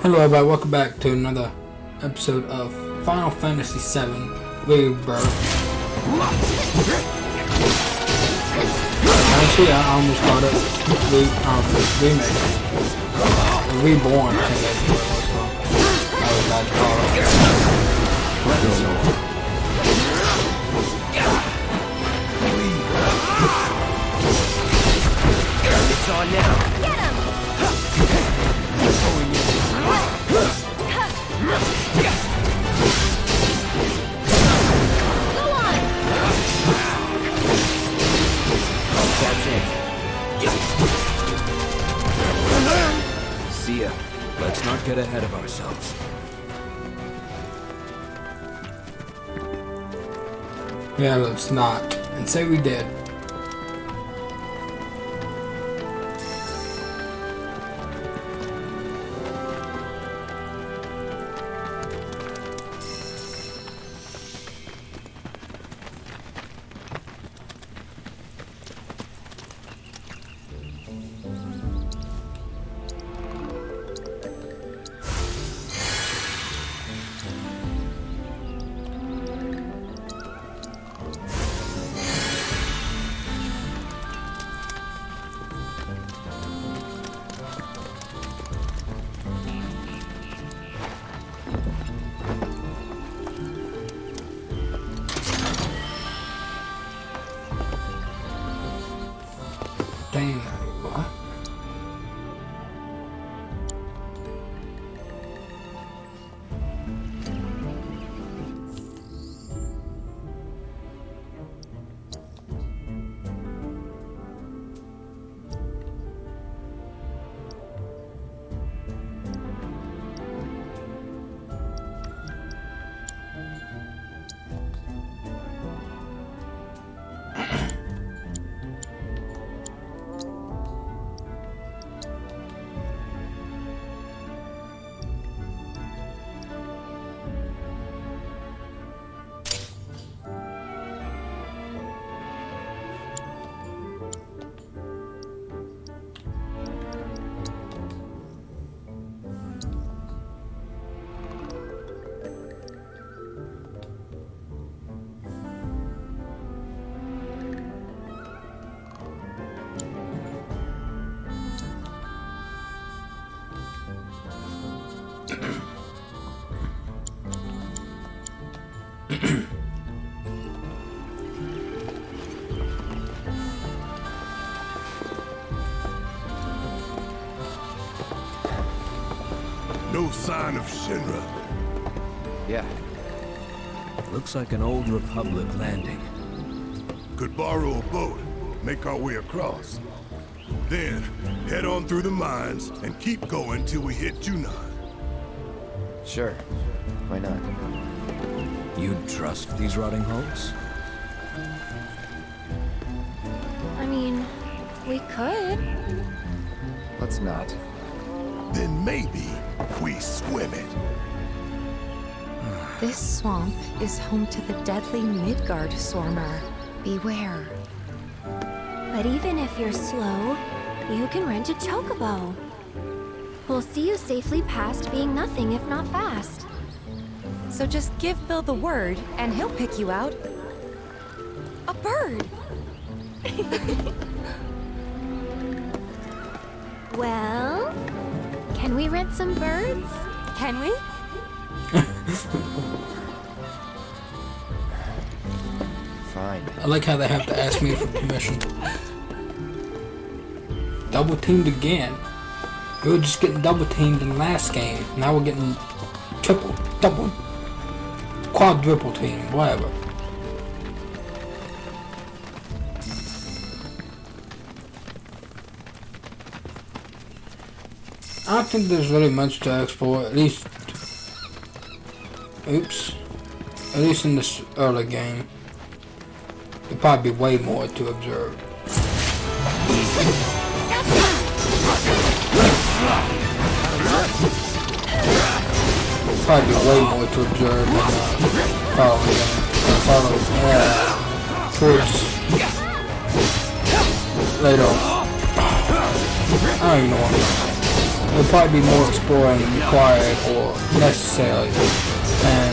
Hello everybody, welcome back to another episode of Final Fantasy VII Rebirth. Honestly, I almost called it remake. Reborn, I think that's what it was called. I was about to call it. It's on now. Get him! Go on! That's it. See ya. Let's not get ahead of ourselves. Yeah, let's not. And say we did. Dang, what? No sign of Shinra. Yeah. Looks like an old Republic landing. Could borrow a boat, make our way across. Then, head on through the mines and keep going till we hit Junon. Sure. Why not? You'd trust these rotting hulks? I mean, we could. Let's not. Then maybe we swim it. This swamp is home to the deadly Midgard Swarmer. Beware. But even if you're slow, you can rent a chocobo. We'll see you safely past being nothing if not fast. So just give Bill the word, and he'll pick you out. A bird! Well, can we rent some birds? Can we? Fine. I like how they have to ask me for permission. Double teamed again. We were just getting double teamed in the last game. Now we're getting triple, double, quadruple teamed, whatever. I don't think there's really much to explore, at least, at least in this early game. There'll probably be way more to observe. Probably be way more to observe than follow towards later on. I don't even know what I'm saying. there'll probably be more exploring required or necessary than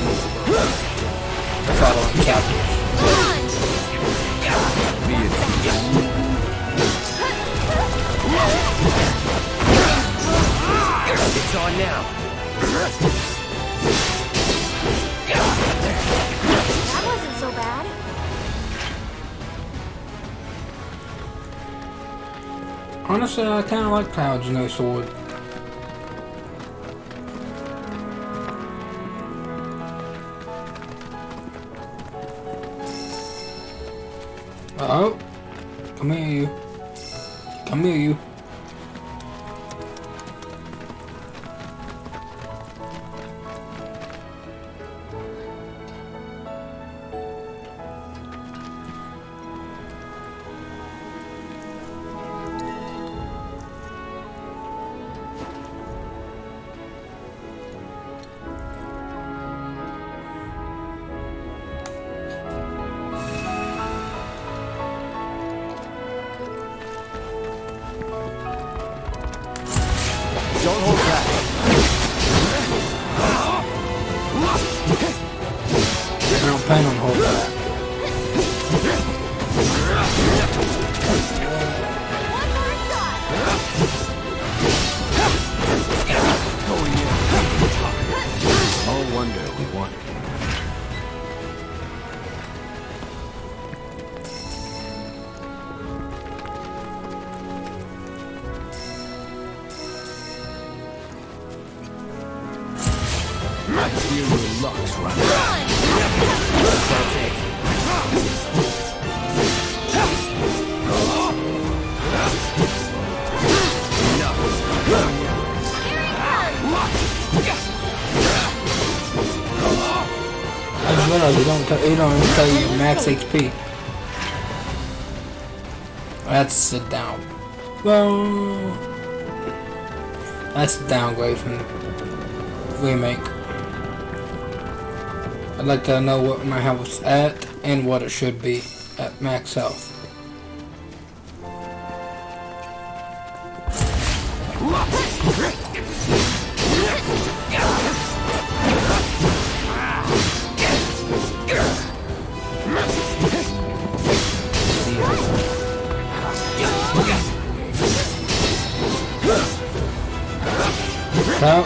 following captives. It's on now. That wasn't so bad. Honestly, I kind of like Cloud's new sword. Oh, come here, you. Come here, you. Don't hold back. I don't plan on holding that. No wonder we won. I feel your luck's running. That's it. I just realized you don't even tell you your max HP. That's sit down. Well, that's a downgrade from the remake. I'd like to know what my health is at and what it should be at max health.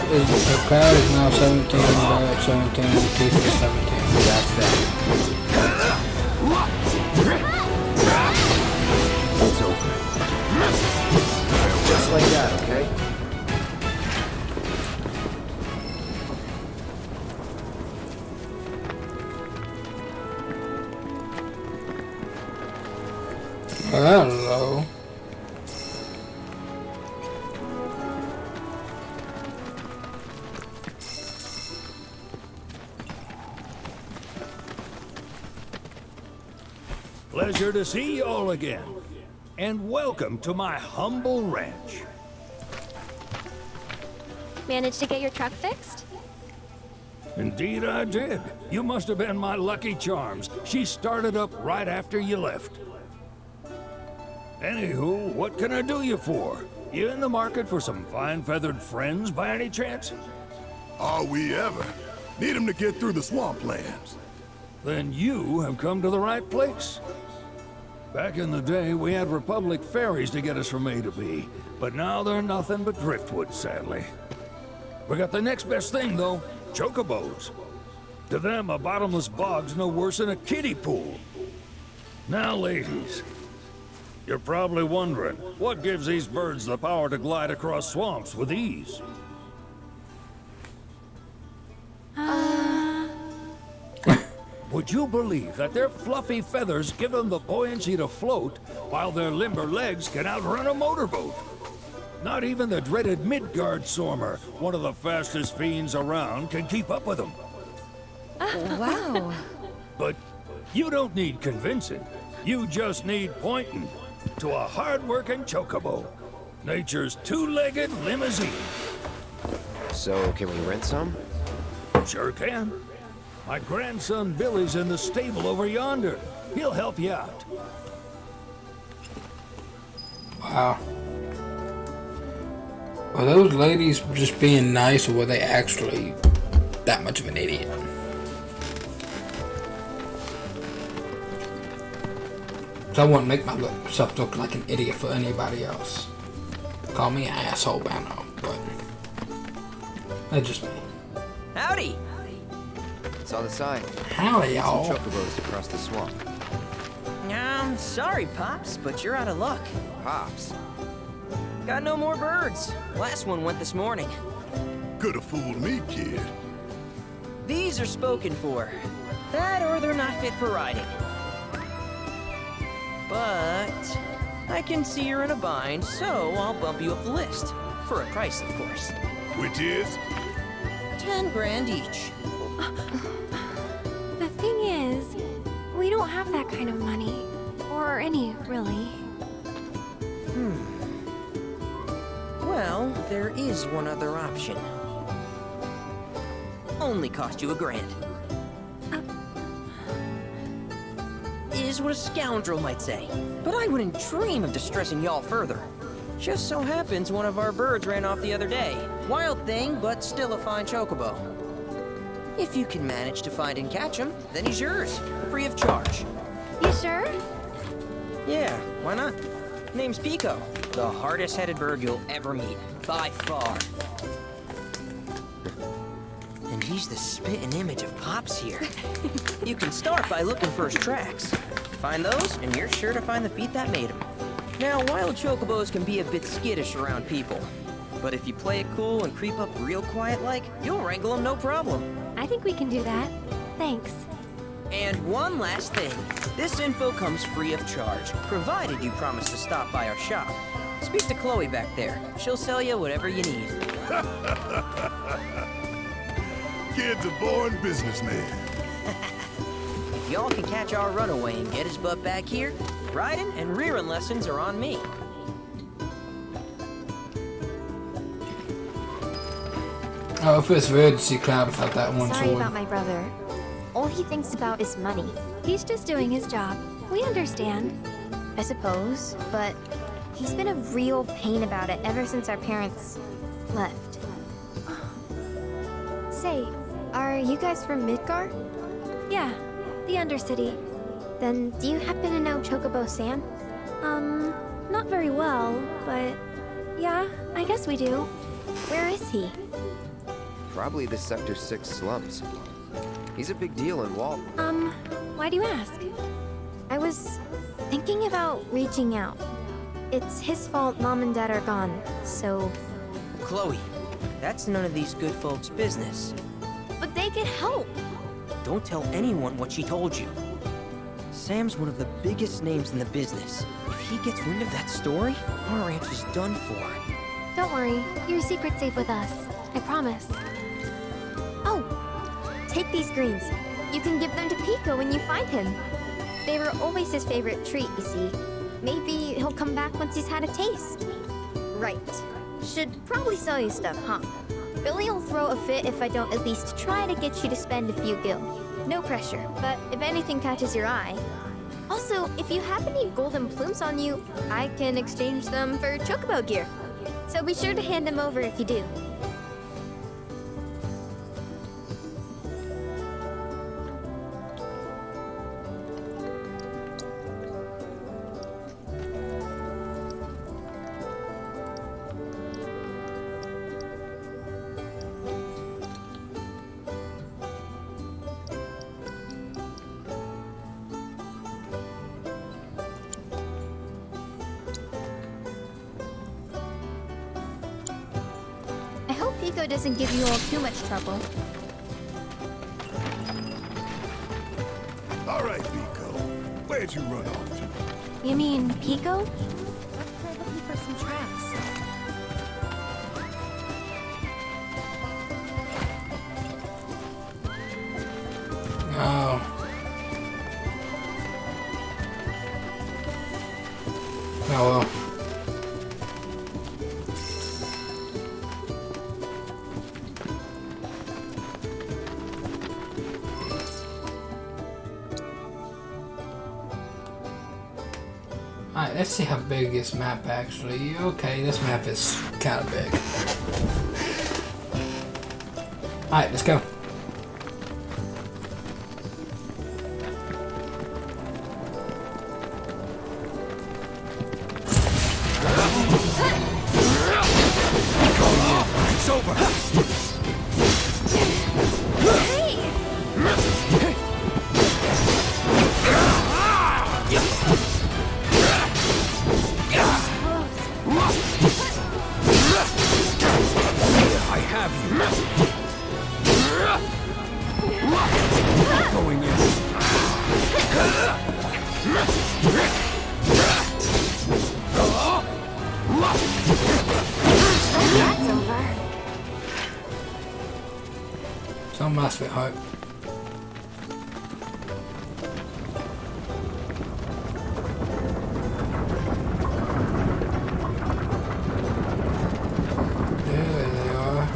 The crowd is now 17, but 17, Keith is 17. That's that. It's over. Just like that, okay? Hello. Pleasure to see you all again, and welcome to my humble ranch. Managed to get your truck fixed? Indeed I did. You must have been my lucky charms. She started up right after you left. Anywho, what can I do you for? You in the market for some fine feathered friends by any chance? Are we ever? Need him to get through the swamplands. Then you have come to the right place. Back in the day, we had Republic ferries to get us from A to B, but now they're nothing but driftwood, sadly. We got the next best thing, though, chocobos. To them, a bottomless bog's no worse than a kiddie pool. Now, ladies, you're probably wondering, what gives these birds the power to glide across swamps with ease? Would you believe that their fluffy feathers give them the buoyancy to float, while their limber legs can outrun a motorboat? Not even the dreaded Midgard Sormer, one of the fastest fiends around, can keep up with them. Wow. But you don't need convincing. You just need pointing to a hard-working chocobo. Nature's two-legged limousine. So, can we rent some? Sure can. My grandson Billy's in the stable over yonder. He'll help you out. Wow. Are those ladies just being nice, or were they actually that much of an idiot? So I wouldn't make myself look like an idiot for anybody else. Call me an asshole, Bano, but that's just me. Howdy! Saw the sign. Howdy, Some y'all. chocobos across the swamp. Sorry, Pops, but you're out of luck. Pops. Got no more birds. Last one went this morning. Could've fooled me, kid. These are spoken for. That or they're not fit for riding. But I can see you're in a bind, so I'll bump you up the list. For a price, of course. Which is? 10 grand each. The thing is, we don't have that kind of money. Or any, really. Well, there is one other option. Only cost you $1,000. Is what a scoundrel might say. But I wouldn't dream of distressing y'all further. Just so happens one of our birds ran off the other day. Wild thing, but still a fine chocobo. If you can manage to find and catch him, then he's yours, free of charge. You sure? Yeah, why not? Name's Pico, the hardest-headed bird you'll ever meet, by far. And he's the spitting image of Pops here. You can start by looking for his tracks. Find those, and you're sure to find the feet that made him. Now, wild chocobos can be a bit skittish around people. But if you play it cool and creep up real quiet-like, you'll wrangle them no problem. I think we can do that. Thanks. And one last thing. This info comes free of charge, provided you promise to stop by our shop. Speak to Chloe back there. She'll sell you whatever you need. Kid's a born businessman. If y'all can catch our runaway and get his butt back here, riding and rearing lessons are on me. Oh, it feels weird to see Cloud without that one Sorry sword. about my brother. All he thinks about is money. He's just doing his job. We understand. I suppose, but he's been a real pain about it ever since our parents left. Say, are you guys from Midgar? Yeah, the Undercity. Then do you happen to know Chocobo Sam? Not very well, but yeah, I guess we do. Where is he? Probably the Sector 6 slums. He's a big deal in Walt. Why do you ask? I was thinking about reaching out. It's his fault Mom and Dad are gone, so... Chloe, that's none of these good folks' business. But they could help! Don't tell anyone what she told you. Sam's one of the biggest names in the business. If he gets wind of that story, our ranch is done for. Don't worry, your secret's safe with us. I promise. Oh! Take these greens. You can give them to Pico when you find him. They were always his favorite treat, you see. Maybe he'll come back once he's had a taste. Right. Should probably sell you stuff, huh? Billy will throw a fit if I don't at least try to get you to spend a few gil. No pressure, but if anything catches your eye. Also, if you have any golden plumes on you, I can exchange them for chocobo gear. So be sure to hand them over if you do. I hope Pico doesn't give you all too much trouble. All right, Pico. Where'd you run off to? You mean Pico? Let's try looking for some tracks. Oh. Oh well. I Alright, let's see how big this map actually. Okay, this map is kind of big. Alright, let's go. It's over. I have you. Going in. That's over. So much with hope. There they are.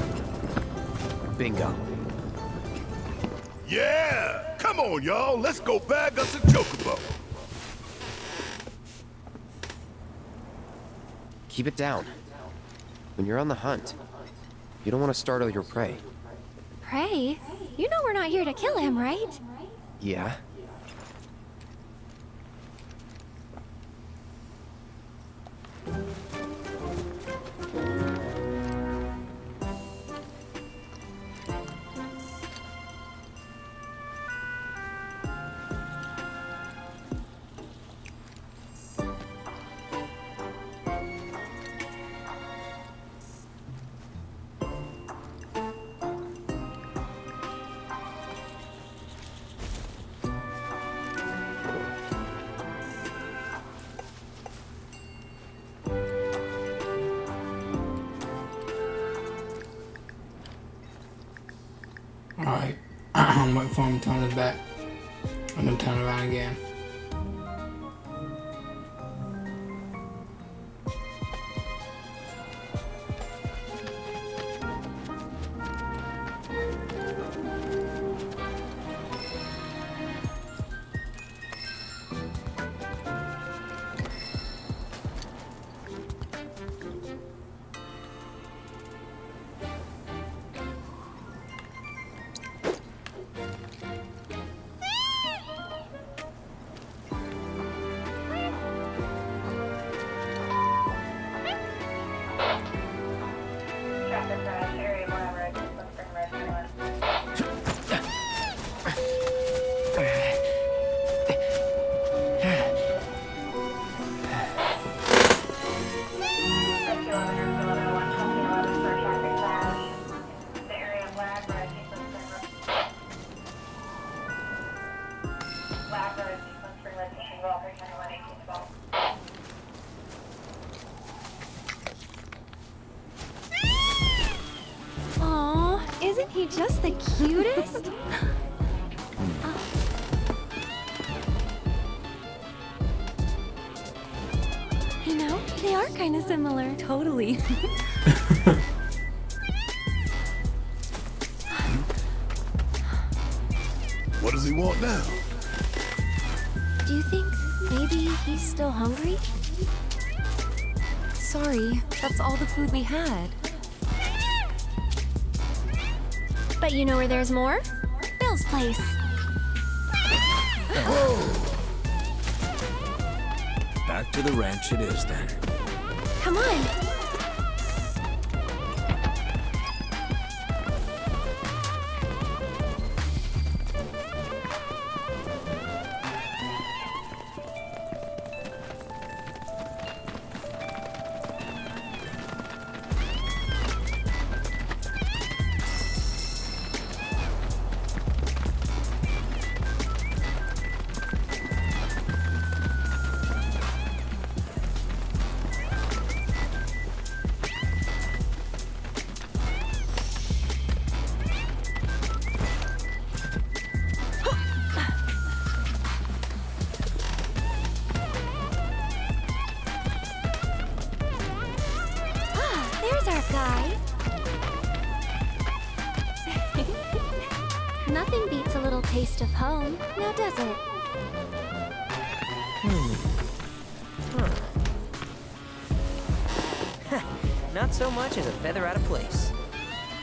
Bingo. Yeah! Come on, y'all. Let's go bag us a chocobo. Keep it down. When you're on the hunt, you don't want to startle your prey. Prey? You know we're not here to kill him, right? Yeah? Alright, I'm waiting for him to turn his back. I'm gonna turn around again. Aw, isn't he just the cutest? You know, they are kind of similar. Totally. What does he want now? Do you think maybe he's still hungry? Sorry, that's all the food we had. But you know where there's more? Bill's place. Back to the ranch it is then. Come on. There's our guy. Nothing beats a little taste of home, now does it? not so much as a feather out of place.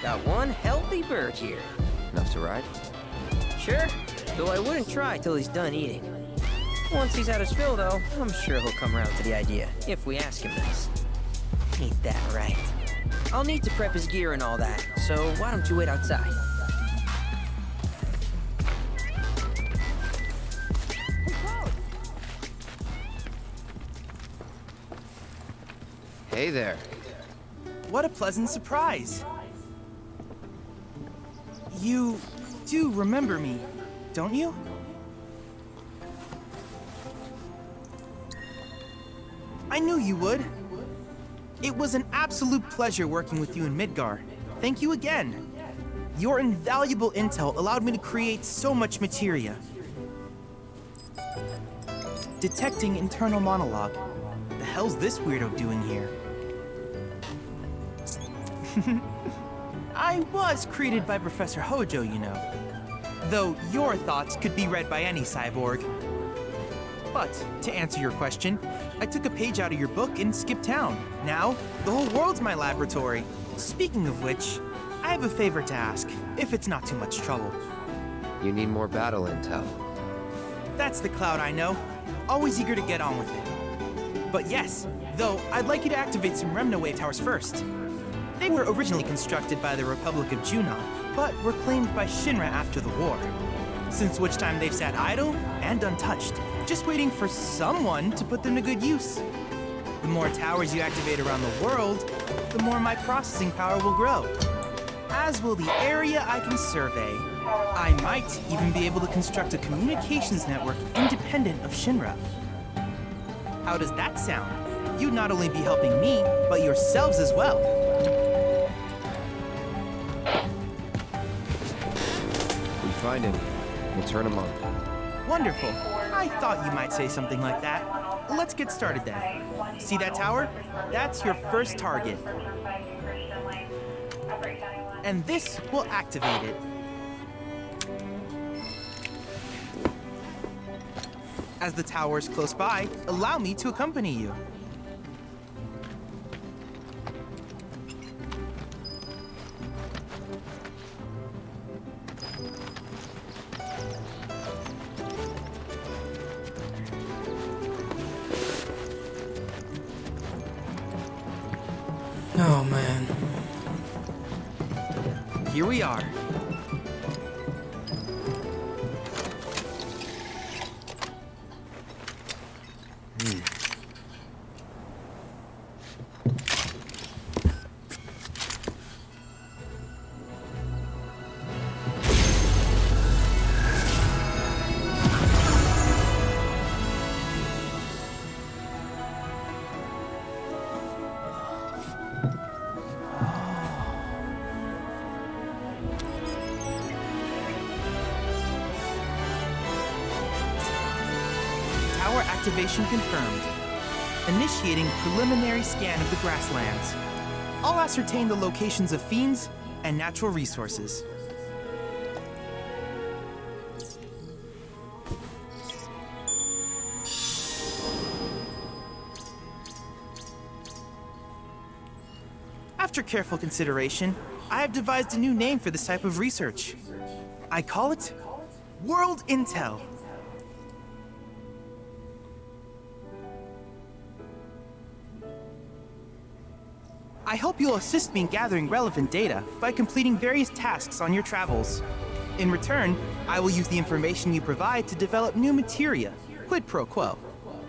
Got one healthy bird here. Enough to ride? Sure, though I wouldn't try till he's done eating. Once he's had his fill, though, I'm sure he'll come around to the idea, if we ask him this. Ain't that right? I'll need to prep his gear and all that, so why don't you wait outside? Hey there. What a pleasant surprise. You do remember me, don't you? I knew you would. It was an absolute pleasure working with you in Midgar. Thank you again. Your invaluable intel allowed me to create so much materia. Detecting internal monologue. The hell's this weirdo doing here? I was created by Professor Hojo, you know. Though your thoughts could be read by any cyborg. But, to answer your question, I took a page out of your book and skipped town. Now, the whole world's my laboratory. Speaking of which, I have a favor to ask, if it's not too much trouble. You need more battle intel. That's the Cloud I know. Always eager to get on with it. But yes, though, I'd like you to activate some Remna wave towers first. They were originally constructed by the Republic of Junon, but were claimed by Shinra after the war. Since which time they've sat idle and untouched, just waiting for someone to put them to good use. The more towers you activate around the world, the more my processing power will grow. As will the area I can survey. I might even be able to construct a communications network independent of Shinra. How does that sound? You'd not only be helping me, but yourselves as well. We find him. We'll turn him on. Wonderful. I thought you might say something like that. Let's get started then. See that tower? That's your first target. And this will activate it. As the tower is close by, allow me to accompany you. Oh man. Here we are. Tower activation confirmed. Initiating preliminary scan of the grasslands. I'll ascertain the locations of fiends and natural resources. After careful consideration, I have devised a new name for this type of research. I call it World Intel. I hope you'll assist me in gathering relevant data by completing various tasks on your travels. In return, I will use the information you provide to develop new materia, quid pro quo.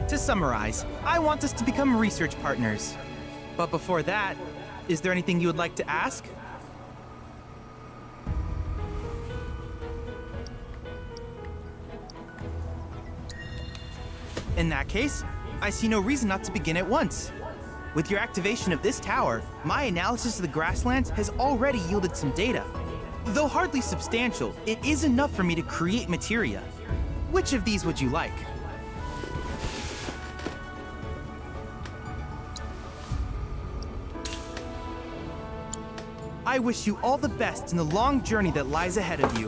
To summarize, I want us to become research partners. But before that, is there anything you would like to ask? In that case, I see no reason not to begin at once. With your activation of this tower, my analysis of the grasslands has already yielded some data. Though hardly substantial, it is enough for me to create materia. Which of these would you like? I wish you all the best in the long journey that lies ahead of you.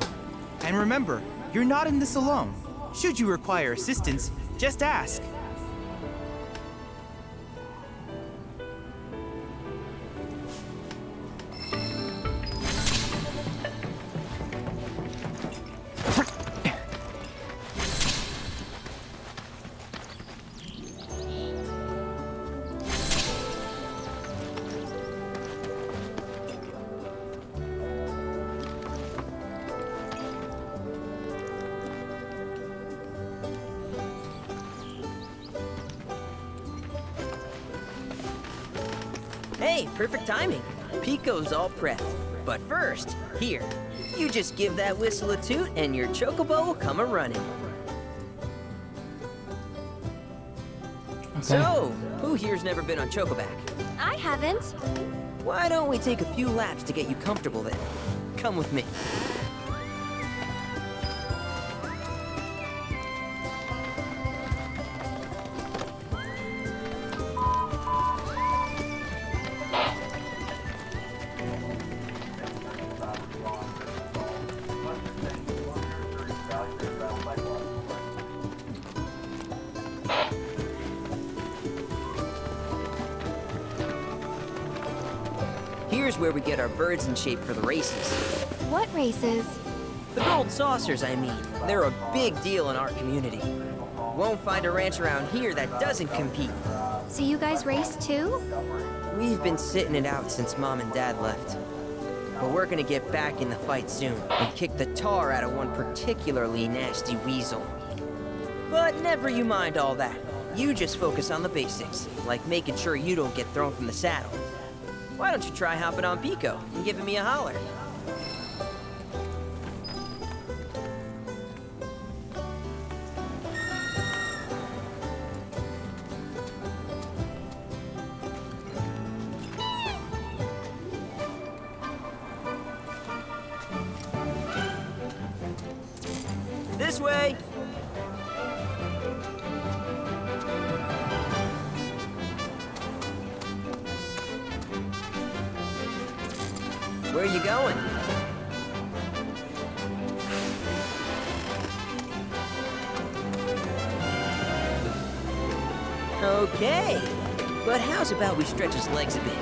And remember, you're not in this alone. Should you require assistance, just ask. Hey, perfect timing. Pico's all prepped. But first, here, you just give that whistle a toot and your chocobo will come a-running. Okay. So, who here's never been on Chocoback? I haven't. Why don't we take a few laps to get you comfortable then? Come with me. Here's where we get our birds in shape for the races. What races? The gold saucers, I mean. They're a big deal in our community. Won't find a ranch around here that doesn't compete. So you guys race too? We've been sitting it out since Mom and Dad left. But we're gonna get back in the fight soon and kick the tar out of one particularly nasty weasel. But never you mind all that. You just focus on the basics, like making sure you don't get thrown from the saddle. Why don't you try hopping on Pico and giving me a holler? This way! Where are you going? Okay, but how's about we stretch his legs a bit?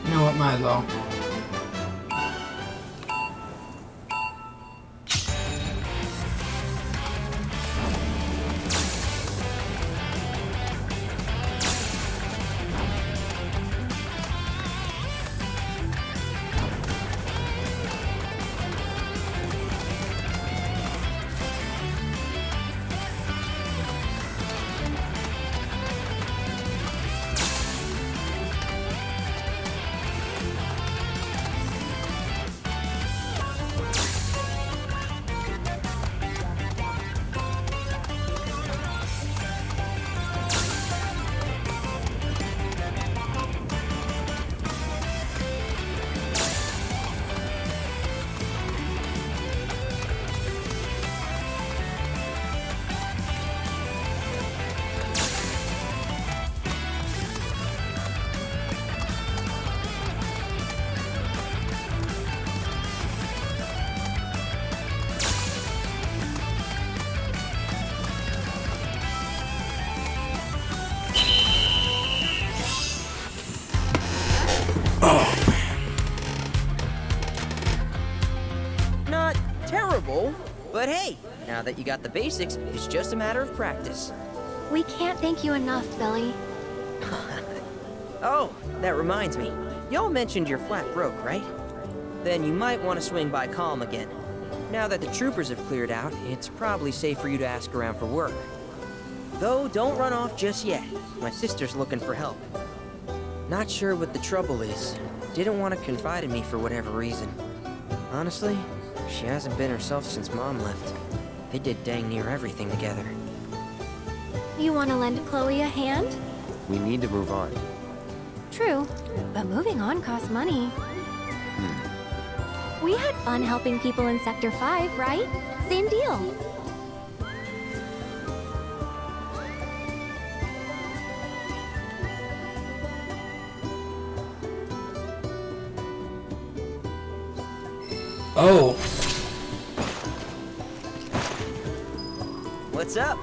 You know what, might as well. Not terrible, but hey, now that you got the basics, it's just a matter of practice. We can't thank you enough, Billy. Oh, that reminds me. Y'all mentioned you're flat broke, right? Then you might want to swing by Calm again. Now that the troopers have cleared out, it's probably safe for you to ask around for work. Though, don't run off just yet. My sister's looking for help. Not sure what the trouble is. Didn't want to confide in me for whatever reason. Honestly, she hasn't been herself since Mom left. They did dang near everything together. You want to lend Chloe a hand? We need to move on. True, but moving on costs money. We had fun helping people in Sector 5, right? Same deal. Oh, What's up?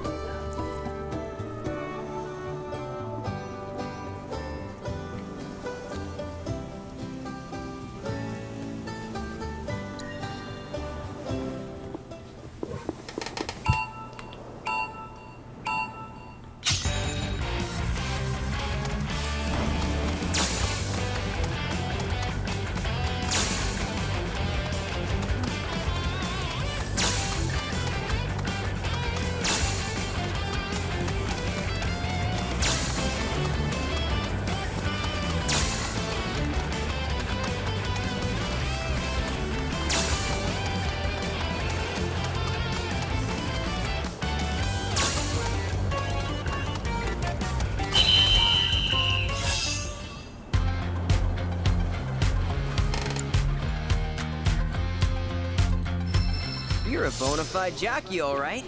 a bona fide jockey, all right.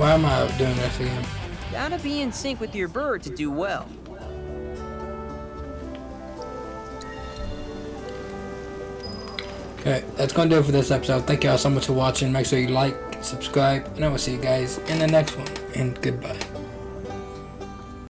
Why am I doing this again? Gotta be in sync with your bird to do well. Okay, that's gonna do it for this episode. Thank y'all so much for watching. Make sure you like, subscribe, and I will see you guys in the next one. And goodbye.